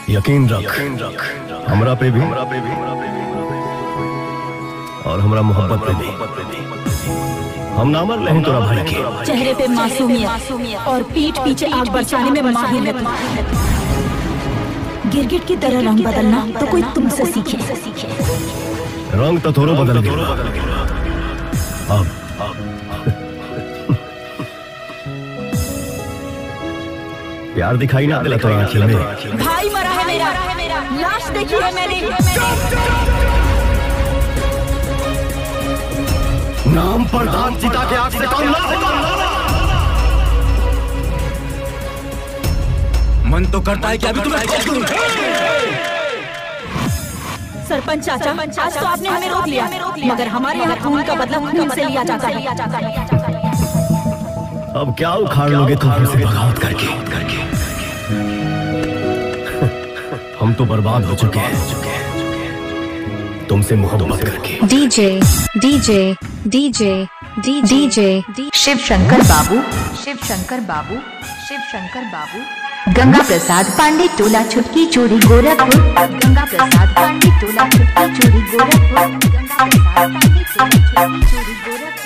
यकीन रख हमरा पे भी और हमरा मोहब्बत पे भी। हम ना मर रहे तोरा भाई के। चेहरे पे मासूमियत और पीठ पीछे आग बरसाने में माहिर है। गिरगिट की तरह रंग बदलना तो कोई तुमसे सीखे। रंग तो थोड़ा बदल गया। अब प्यार दिखाई ना दिला तोरा आँखों में। भाई मरा है मेरा, लाश देखी है मैंने। नाम पर दान चिता के आग से कम ना होगा। मन तो करता है कि अभी तुम्हें खोद दूं। सरपंच चाचा, आज तो आपने हमें रोक लिया, मगर हमारे यहाँ खून का बदला खून से लिया जाता है। अब क्या उखाड़ लोगे तुम हमसे बगावत करके? हम तो बर्बाद हो चुके हैं तुमसे मोहब्बत करके। DJ DJ DJ DJ Shiv Shankar बाबू, शिव शंकर बाबू, शिव शंकर बाबू। गंगा प्रसाद पांडे टोला छुटकी चोरी गोरखपुर। गंगा प्रसाद पांडे टोला छुटकी चोरी गोरखपुर। गंगा प्रसाद पांडे टोला छुटकी चोरी गोरखपुर।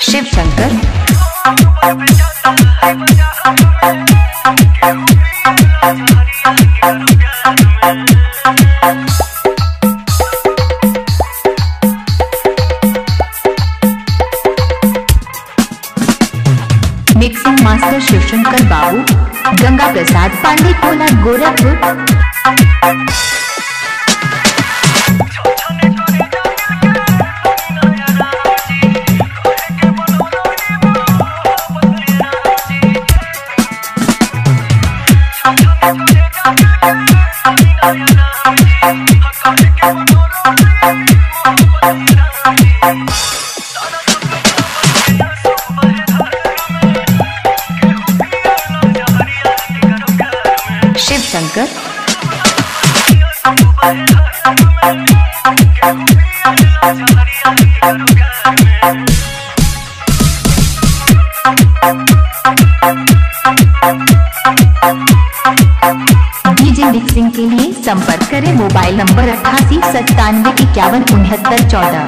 शिव शंकर मिक्सिंग मास्टर शिव शंकर बाबू। गंगा प्रसाद पांडे टोला गोरखपुर। शिव शंकर डीजे मिक्सिंग के लिए संपर्क करें मोबाइल नंबर 88 97 51 69 14।